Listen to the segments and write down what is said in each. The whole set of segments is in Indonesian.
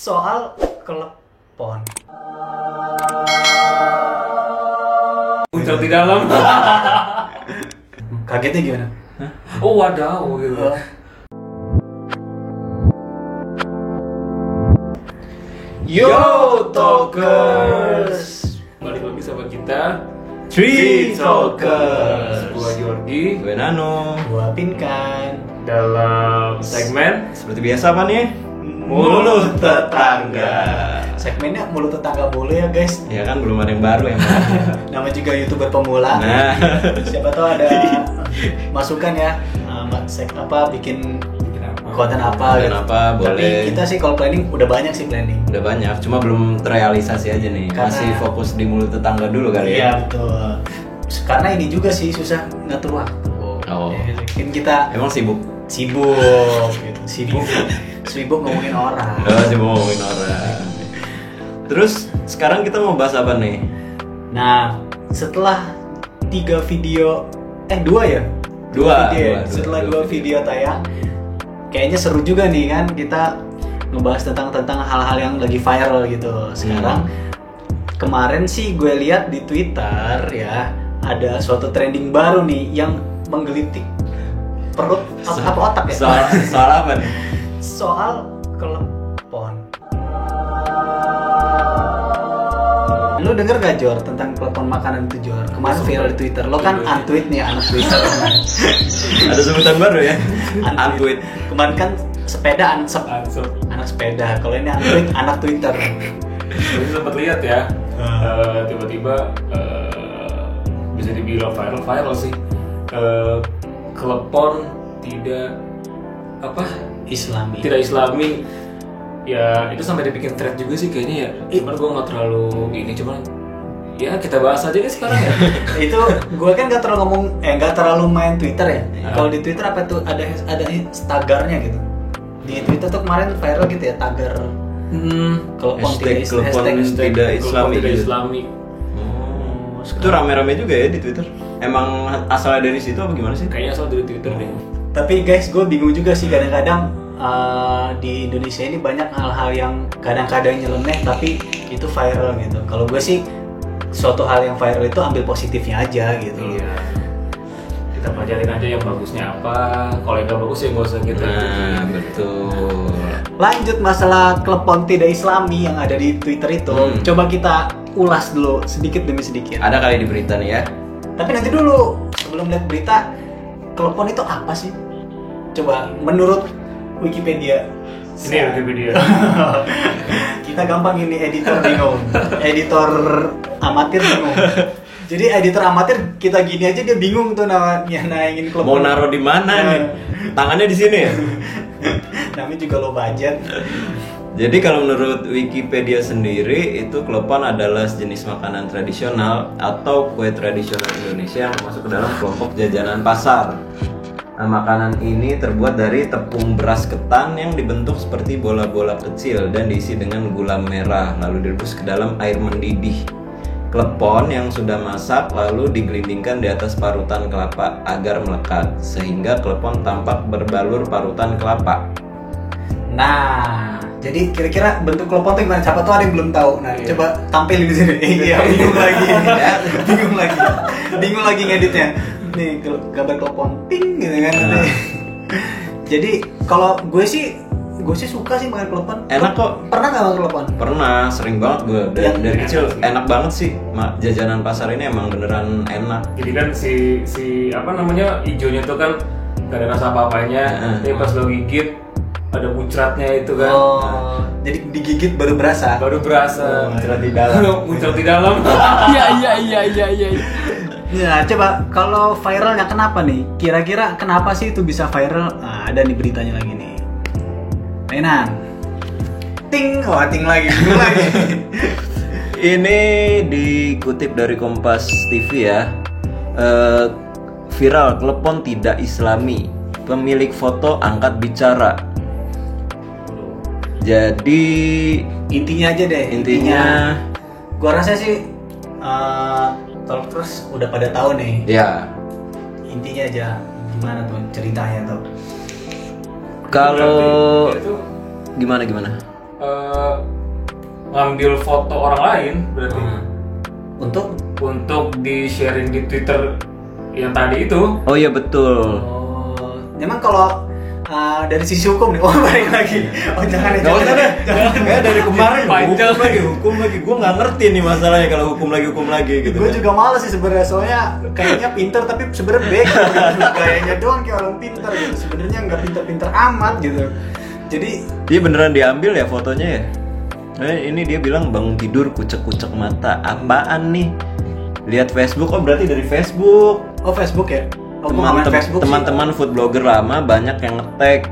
soal klepon. Muncul di dalam. Kagetnya gimana? Oh wadaw gitu. Yo Talkers, Balik lagi sama kita Three Talkers. Gua Jordi. Gue Nano. Gua Pinkan. Dalam segmen Seperti biasa apa nih? Mulut Tetangga. Segmennya mulut tetangga mulu ya guys. Ya kan belum ada yang baru yang Nama juga YouTuber pemula. Nah, Siapa tahu ada masukan ya. Bikin konten apa konten gitu. apa Tapi boleh. kita sih kalau planning udah banyak sih planning. Udah banyak, cuma belum terrealisasi aja nih. Karena- Masih fokus di mulut tetangga dulu kali Iya ya. betul. Karena ini juga sih susah ngatur waktu. Oh. Ya, mungkin kita Emang sibuk? sibuk gitu. Sibuk ngomongin orang. Oh, sibuk ngomongin orang. Terus sekarang kita mau bahas apa nih? Nah, setelah 2 video ya? Dua Setelah video. 2 video tayang, kayaknya seru juga nih kan kita ngebahas tentang hal-hal yang lagi viral gitu sekarang. Kemarin sih gue lihat di Twitter ya, ada suatu trending baru nih yang menggelitik perut apa otak ya? Soal apa nih? Soal klepon. Lu denger gak Jor tentang klepon makanan itu Jor? Kemarin viral di Twitter. Lo kan untweet nih anak Twitter. Ada sebutan baru ya? Untweet. Kemarin kan sepeda ansep. Ansep. Anak sepeda. Kalau ini untweet anak Twitter. Jadi sempat lihat ya. Tiba-tiba bisa dibilang viral sih. Klepon tidak Islami. tidak Islami. Ya itu sampai dibikin thread juga sih kayaknya ya. Cuman gue nggak terlalu ini, cuman ya kita bahas aja deh sekarang ya. Itu gue kan gak terlalu gak terlalu main Twitter ya. Kalau di Twitter apa tuh ada tagarnya gitu. Di Twitter tuh kemarin viral gitu ya tagar klepon Hashtag klepon hashtag tidak Islami Tidak gitu. Islami. Itu rame-rame juga ya di Twitter. Emang asalnya dari situ apa gimana sih? Kayaknya asal dari Twitter deh. Tapi guys, gue bingung juga sih kadang-kadang di Indonesia ini banyak hal-hal yang kadang-kadang nyeleneh tapi itu viral gitu. Kalau gue sih suatu hal yang viral itu ambil positifnya aja gitu. Iya. Kita pelajarin aja yang bagusnya apa. Kalau yang gak bagus ya nggak usah kita. Nah, betul. Lanjut masalah klepon tidak Islami yang ada di Twitter itu, coba kita ulas dulu sedikit demi sedikit. Ada kali di berita nih ya. Tapi nanti dulu sebelum lihat berita, klepon itu apa sih? Coba menurut Wikipedia. Ini ya Wikipedia. Kita gampang ini editor bingung. Editor amatir bingung. Jadi editor amatir kita gini aja dia bingung tuh nanyangin klepon. Mau naruh di mana nih? Tangannya di sini ya? Namanya juga low budget. Jadi kalau menurut Wikipedia sendiri itu klepon adalah sejenis makanan tradisional atau kue tradisional Indonesia yang masuk ke dalam kelompok jajanan pasar. Nah, makanan ini terbuat dari tepung beras ketan yang dibentuk seperti bola-bola kecil dan diisi dengan gula merah lalu direbus ke dalam air mendidih. Klepon yang sudah masak lalu digelindingkan di atas parutan kelapa agar melekat sehingga klepon tampak berbalur parutan kelapa. Nah, jadi kira-kira bentuk klepon tuh gimana? Siapa tuh ada yang belum tahu. Nah, Iya. coba tampilin di sini. Iya, bingung lagi. Bingung lagi ngeditnya. Nih, gambar klepon ting gitu kan. Jadi, kalau gue sih suka sih makan klepon. Enak kok. Pernah nggak makan klepon? Pernah, sering banget gue dari Yang dari enak kecil. sih. Enak banget sih. Jajanan pasar ini emang beneran enak. Jadi kan si apa namanya hijaunya tuh kan gak ada rasa apa-apanya. Tapi pas lo gigit ada muncratnya itu kan. Oh, jadi digigit baru berasa. Baru berasa. Muncrat di dalam. Muncrat di dalam. Iya. Ya, coba kalau viralnya kenapa nih? Kira-kira kenapa sih itu bisa viral? Nah, ada nih beritanya lagi nih. Renan. Ting, ting lagi, bingung lagi. Ini dikutip dari Kompas TV ya. Viral klepon tidak Islami. Pemilik foto angkat bicara. Jadi Intinya aja deh. intinya Gua rasa sih terus udah pada tahu nih. ya Intinya aja gimana tuh ceritanya tuh. kalau Itu gimana? ngambil foto orang lain berarti Untuk di sharing di Twitter yang tadi itu. Oh iya betul. memang kalau dari sisi hukum nih, balik lagi. Jangan Gak usah deh. Kayak dari kemarin Panjang. hukum lagi. Gue nggak ngerti nih masalahnya kalau hukum lagi gitu. Gue juga males sih sebenarnya, soalnya kayaknya pinter tapi sebenarnya bego gitu. Gayanya doang kayak orang pinter gitu. Sebenarnya nggak pinter-pinter amat gitu. Jadi Dia beneran diambil ya fotonya ya? Ini dia bilang bangun tidur kucek-kucek mata. Apaan nih? Lihat Facebook, oh berarti dari Facebook. oh Facebook ya. Oh, gua nggak main Facebook sih. Teman-teman food blogger lama banyak yang nge-tag.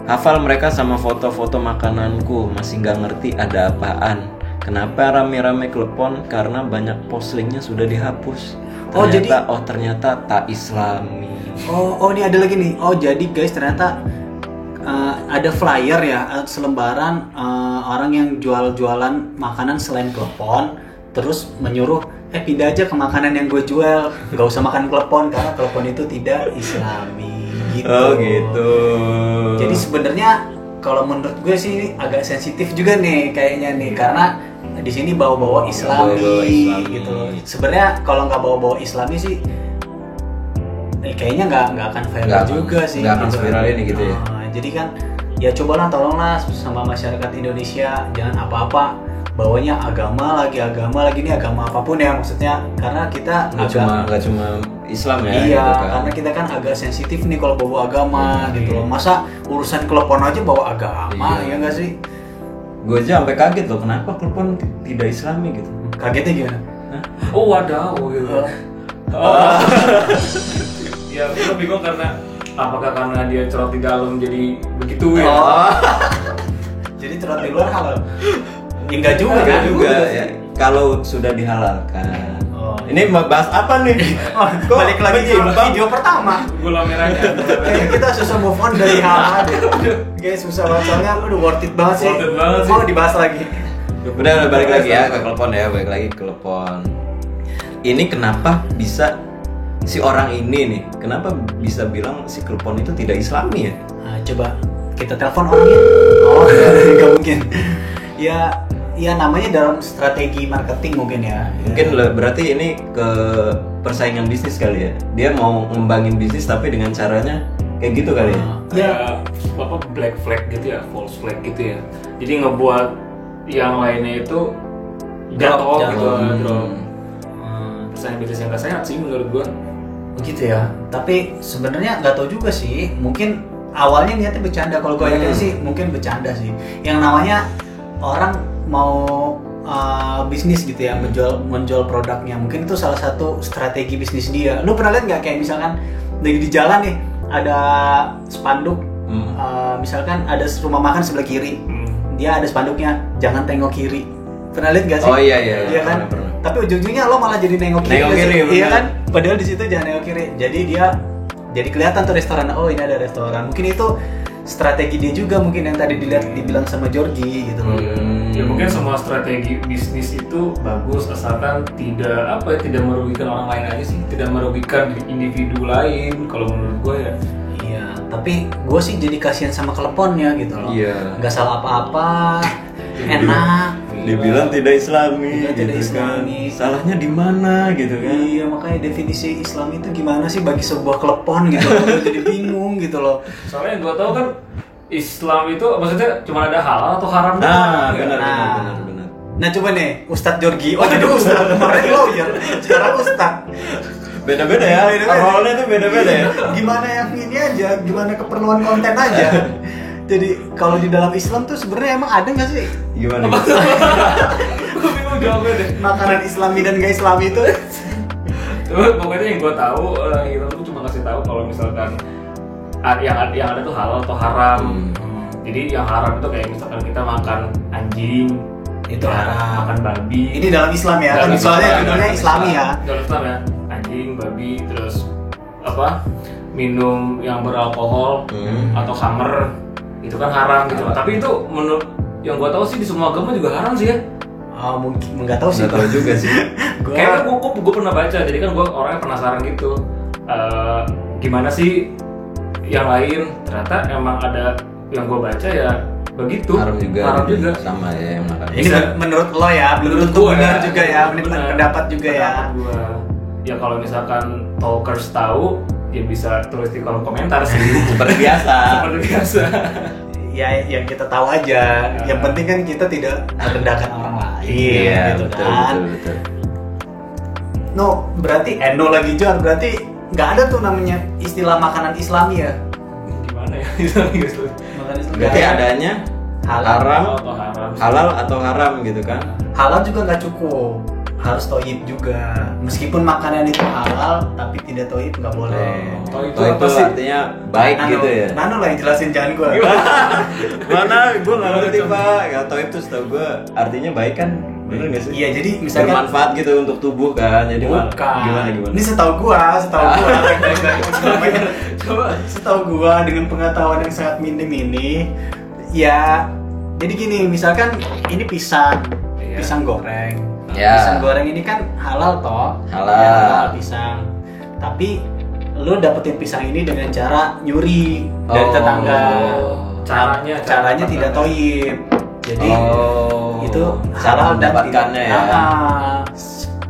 Hafal mereka sama foto-foto makananku, masih nggak ngerti ada apaan. Kenapa rame-rame telepon? Karena banyak post linknya sudah dihapus. Ternyata tak Islami. Oh ini ada lagi nih. Oh jadi guys ternyata ada flyer ya, selembaran orang yang jualan makanan selain klepon, terus menyuruh pindah aja ke makanan yang gue jual, nggak usah makan klepon karena klepon itu tidak Islami gitu. Oh gitu. Jadi sebenarnya kalau menurut gue sih agak sensitif juga nih kayaknya nih, karena di sini bawa-bawa Islami, Bawa-bawa Islami. gitu. Sebenarnya kalau nggak bawa-bawa Islami sih kayaknya nggak akan viral Nggak akan- juga sih. nggak akan viral ini gitu ya. Jadi kan ya cobalah tolonglah sama masyarakat Indonesia, jangan apa-apa bawanya agama lagi ini agama apapun ya, maksudnya karena kita Nggak cuma Islam ya. iya, gitu kan. karena kita kan agak sensitif nih kalau bawa agama gitu loh. Masa urusan telepon aja bawa agama, Iya. ya nggak sih? Gue aja sampai kaget loh, kenapa telepon tidak Islami gitu. Kagetnya gimana? Oh wadaw gitu. Oh. Ya gue bingung karena apakah karena dia cerot di dalam jadi begitu ya? Oh. Jadi cerot di luar halal? Ya, enggak juga Enggak kan? juga ya. Kalau sudah dihalalkan. Oh. Ini bahas apa nih? Kok Balik lagi ke menyimpang? video pertama. Gula merahnya. Kayaknya kita susah move on dari hal deh. Guys, susah banget soalnya udah worth it banget sih. Worth it banget sih. Mau dibahas lagi. Udah balik lagi ya ke telepon ya, balik lagi ke telepon. Ini kenapa bisa si orang ini nih, kenapa bisa bilang si telepon itu tidak Islami ya? Nah, coba kita telepon orangnya. Oh, nggak mungkin. Ya namanya dalam strategi marketing mungkin ya. Mungkin berarti ini ke persaingan bisnis kali ya. Dia mau ngembangin bisnis tapi dengan caranya kayak gitu kali ya. Kayak apa black flag gitu ya, false flag gitu ya. Jadi ngebuat yang lainnya itu jatuh gitu, drop. Persaingan bisnis yang gak sehat sih menurut gua. Begitu ya. Tapi sebenarnya nggak tahu juga sih. Mungkin awalnya niatnya bercanda. Kalau gue yakin sih mungkin bercanda sih. Yang namanya orang mau bisnis gitu ya, menjual produknya. Mungkin itu salah satu strategi bisnis dia. Lu pernah lihat nggak kayak misalkan di jalan nih ada spanduk, misalkan ada rumah makan sebelah kiri. Dia ada spanduknya jangan tengok kiri. Pernah lihat nggak sih? Oh iya Iya kan? pernah. Tapi ujung-ujungnya lo malah jadi nengok kiri. Nengok kiri, iya bener. kan? Padahal di situ jangan nengok kiri. Jadi dia jadi kelihatan tuh restoran. Oh ini ada restoran. Mungkin itu strategi dia juga mungkin yang tadi dibilang sama Georgie gitu. Ya mungkin semua strategi bisnis itu bagus asalkan tidak merugikan orang lain aja sih, tidak merugikan individu lain kalau menurut gue ya. Iya. Tapi gue sih jadi kasihan sama teleponnya gitu loh. Iya. Nggak salah apa-apa. Enak. Dibilang tidak Islami, Dibilang tidak gitu kan. Islami. Salahnya di mana gitu kan? Iya, makanya definisi Islam itu gimana sih bagi sebuah telepon gitu loh. Gue jadi bingung gitu loh. Soalnya yang gue tahu kan Islam itu maksudnya cuma ada halal atau haram Nah, doang, ya? benar. Nah coba nih, Ustadz Georgie. Oh jadi Ustadz, kemarin lawyer, sekarang Ustadz. Beda-beda ya. Awalnya tuh beda-beda ya. Gimana yang ini aja, gimana keperluan konten aja. Jadi kalau di dalam Islam tuh sebenarnya emang ada nggak sih Gimana? Gue bingung jawabnya deh. makanan Islami dan nggak Islami itu? Cuma pokoknya yang gue tahu, Islam tuh cuma kasih tahu kalau misalkan yang ada tuh halal atau haram. Jadi yang haram itu kayak misalkan kita makan anjing, Itu ya, haram. makan babi. Ini dalam Islam ya, Dalam soalnya Islam, judulnya dalam Islami ya. Dalam Islam ya, anjing, babi, terus apa? Minum yang beralkohol atau khamer itu kan haram gitu. Tapi itu menurut yang gua tahu sih di semua agama juga haram sih ya. Mungkin nggak tahu sih. Nggak tahu juga sih. Kayaknya gue pernah baca, jadi kan gue orangnya penasaran gitu. Gimana sih yang lain? Ternyata emang ada yang gue baca ya begitu. Haram juga. Haram juga. Sama ya yang makan. Ini menurut lo ya, menurut gua benar juga ya, pendapat juga ya. Pendapat gua. Ya kalau misalkan talkers tahu, ya bisa tulis di kolom komentar sih. Seperti biasa. Seperti biasa. Ya yang kita tahu aja. Yang penting kan kita tidak merendahkan orang lain. Iya, gitu betul, kan. betul. No, berarti no lagi John, berarti nggak ada tuh namanya istilah makanan Islami ya? Gimana ya? Makanan Islami. Berarti adanya haram, Atau haram. halal atau haram gitu kan? Halal juga nggak cukup, harus toib juga. Meskipun makanan itu halal, tapi tidak toib nggak boleh. Toib Toib apa itu sih? artinya baik gitu ya? Nano lah yang jelasin, jangan gua. Mana? Gue nggak ngerti pak. Ya toib itu setahu gue artinya baik kan? Bener nggak sih? Iya, jadi misalkan Bermanfaat gitu untuk tubuh kan? Jadi bukan. gimana? Ini setahu gua. Coba setahu gua dengan pengetahuan yang sangat minim ini, ya. Jadi gini, misalkan ini pisang, Iya. pisang goreng. Ya. Pisang goreng ini kan halal toh? Halal. Ya, halal pisang. Tapi lu dapetin pisang ini dengan cara nyuri dari Oh. tetangga. Caranya tidak toib. Jadi itu cara halal dan mendapatkannya tidak. ya.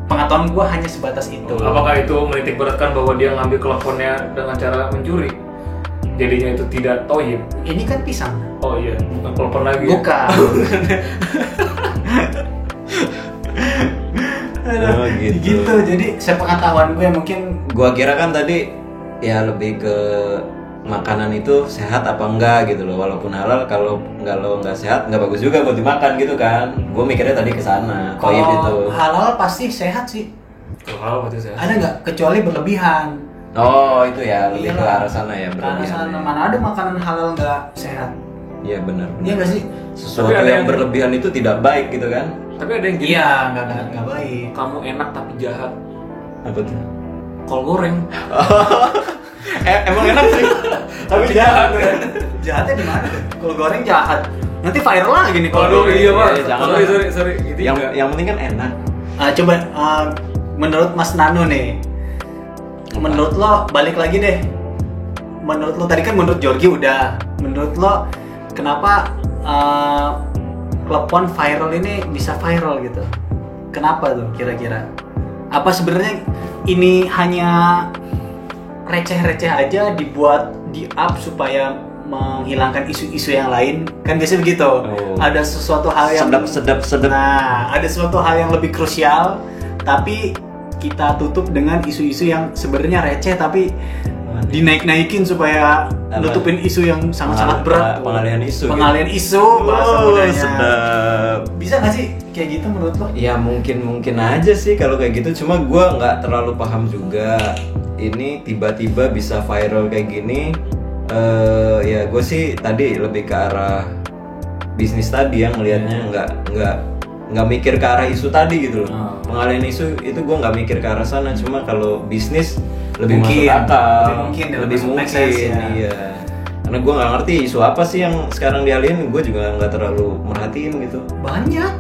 Pengetahuan gua hanya sebatas itu. Apakah itu menitik beratkan bahwa dia ngambil teleponnya dengan cara mencuri? Jadinya itu tidak toyib. Ini kan pisang. Oh iya, bukan telepon lagi. Ya? Bukan. Oh, gitu. Gitu. Jadi sepengetahuan gue mungkin Gua kira kan tadi ya lebih ke makanan itu sehat apa enggak gitu loh. Walaupun halal, kalau nggak sehat nggak bagus juga buat dimakan gitu kan. Gue mikirnya tadi ke sana. Toib itu. kalau halal pasti sehat sih. Kalau berarti saya. Ada nggak? Kecuali berlebihan. Oh itu ya lebih ke Iyalah. arah sana ya Ke arah berlebihan. sana, mana ada makanan halal nggak sehat? Iya benar. Iya nggak sih? Sesuatu Tapi ada yang yang- berlebihan itu tidak baik gitu kan? Tapi ada yang gini. Iya, nggak baik. Kamu enak tapi jahat. Apa tuh? Kol goreng. Emang enak sih. Tapi jahat. Jahatnya di mana? Kalau goreng jahat. Nanti viral lagi nih kalau Waduh, goreng. iya pak. jangan. Sorry. Itu Yang juga. yang penting kan enak. Coba menurut Mas Nano nih, menurut lo balik lagi deh. Menurut lo tadi kan menurut Georgie udah. Menurut lo kenapa klepon viral ini bisa viral gitu? Kenapa tuh kira-kira? Apa sebenarnya ini hanya receh-receh aja dibuat di up supaya menghilangkan isu-isu yang lain? Kan biasanya begitu. Oh. Ada sesuatu hal yang Sedap. Nah, ada suatu hal yang lebih krusial, tapi kita tutup dengan isu-isu yang sebenarnya receh, tapi dinaik-naikin supaya Apa? nutupin isu yang sangat-sangat berat. Pengalihan isu. Pengalihan isu, bahasa Oh, mudanya. sedap. Bisa nggak sih kayak gitu menurut lo? Ya mungkin aja sih kalau kayak gitu. Cuma gua nggak terlalu paham juga. Ini tiba-tiba bisa viral kayak gini. Ya gue sih tadi lebih ke arah bisnis tadi yang ngelihatnya nggak mikir ke arah isu tadi gitu loh. Pengalihan isu itu gue nggak mikir ke arah sana. Cuma kalau bisnis lebih Mungkin. masuk akal, Lebih mungkin, lebih masuk mungkin, make sense, ya. iya. Karena gue nggak ngerti isu apa sih yang sekarang dialihin. Gue juga nggak terlalu merhatiin gitu. Banyak.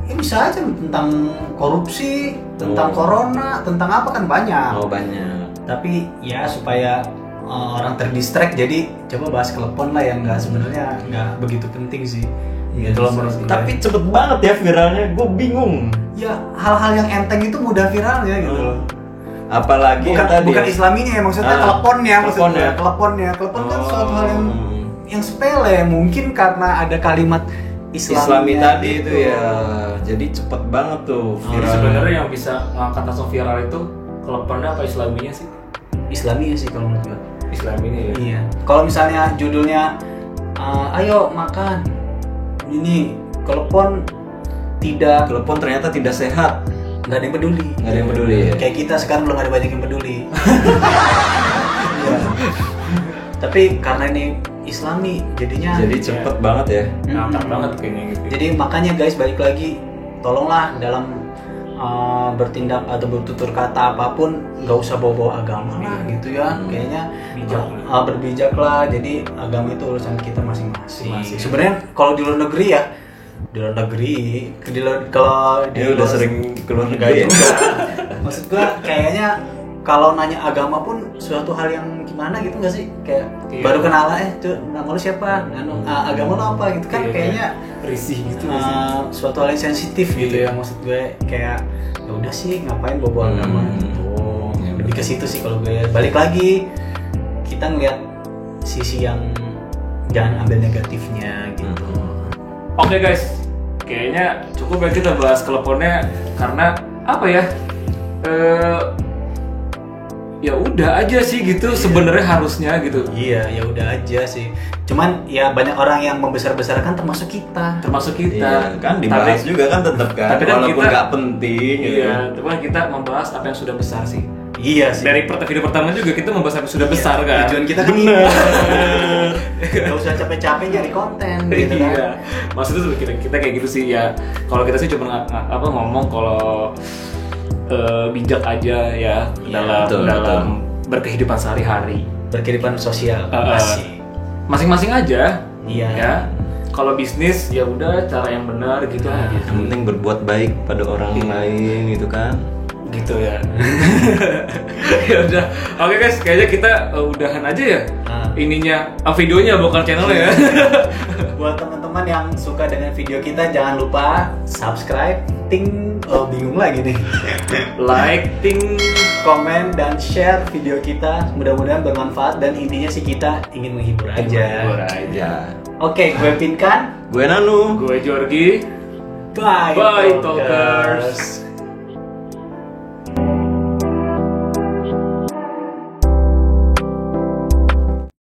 Ya bisa aja tentang korupsi, tentang Oh. corona, tentang apa kan banyak. Oh banyak. Tapi ya supaya orang terdistract, jadi coba bahas telepon lah yang sebenarnya nggak begitu penting sih. Gitu loh menurut gue. Tapi cepet banget ya viralnya. Gue bingung. ya hal-hal yang enteng itu mudah viralnya gitu loh. Apalagi Bukan yang tadi bukan Islaminya ya, maksudnya teleponnya, maksudnya teleponnya. telepon kan suatu hal yang sepele, mungkin karena ada kalimat Islami Islamnya tadi itu ya. Jadi cepet banget tuh Jadi viral. sebenarnya yang bisa ngangkat langsung viral itu teleponnya apa Islaminya sih? Islaminya sih kalau menurut gue. Islaminya ya. Iya. Kalau misalnya judulnya ayo makan ini, telepon tidak, Telepon ternyata tidak sehat. nggak ada yang peduli. Nggak ada yang peduli ya. Kayak kita sekarang belum ada banyak yang peduli. Iya. Tapi karena ini Islami, jadinya Jadi cepet banget ya. Ngangkat banget kayaknya gitu. Jadi makanya guys, balik lagi, tolonglah dalam bertindak atau bertutur kata apapun nggak usah bawa-bawa agama lah gitu ya. Kayaknya Bijak. berbijaklah. Jadi agama itu urusan kita masing-masing. Masing-masing. Sebenarnya kalau di luar negeri ya, kalau di Dia udah luar- sering keluar Nggak negeri ya. juga. Maksud gua kayaknya kalau nanya agama pun suatu hal yang gimana gitu nggak sih? Kayak Iya. baru kenal nama lu siapa? Agama lu apa gitu kan? Iya, Kayaknya risih gitu. suatu hal yang sensitif gitu Iya. ya, maksud gue kayak ya udah sih ngapain bawa agama gitu. Ya, Lebih ke situ sih kalau gue. Balik lagi kita ngeliat sisi yang jangan ambil negatifnya gitu. Oke guys, kayaknya cukup ya kita bahas kleponnya karena apa ya? Ya udah aja sih gitu sebenarnya harusnya gitu. Iya, ya udah aja sih. Cuman ya banyak orang yang membesar-besarkan termasuk kita. Termasuk kita. Iya, kan dibahas juga kan tetap kan, tapi kan walaupun kita- nggak penting gitu. Iya, tapi kan kita membahas apa yang sudah besar sih. Iya sih. Dari video pertama juga kita membahas apa yang sudah besar kan. Tujuan kita kan gak usah capek-capek nyari konten gitu kan. Iya. Maksudnya tuh kita kayak gitu sih ya. Kalau kita sih cuma ngomong kalau bijak aja ya Iya, dalam berkehidupan sehari-hari. Berkehidupan sosial. Asik. Masing-masing aja. Iya. Ya. Kalau bisnis ya udah cara yang benar gitu aja. Yang penting berbuat baik pada orang lain gitu kan. Gitu ya. Ya udah. Oke guys, kayaknya kita udahan aja ya. Ininya videonya bukan channelnya ya. Buat teman-teman yang suka dengan video kita jangan lupa subscribe, bingung lagi nih. Like, Komen dan share video kita. Mudah-mudahan bermanfaat dan intinya sih kita ingin menghibur aja. aja. Oke, gue Pinkan. Gue Nanu. Gue Jorgi. Bye, Bye, talkers. talkers.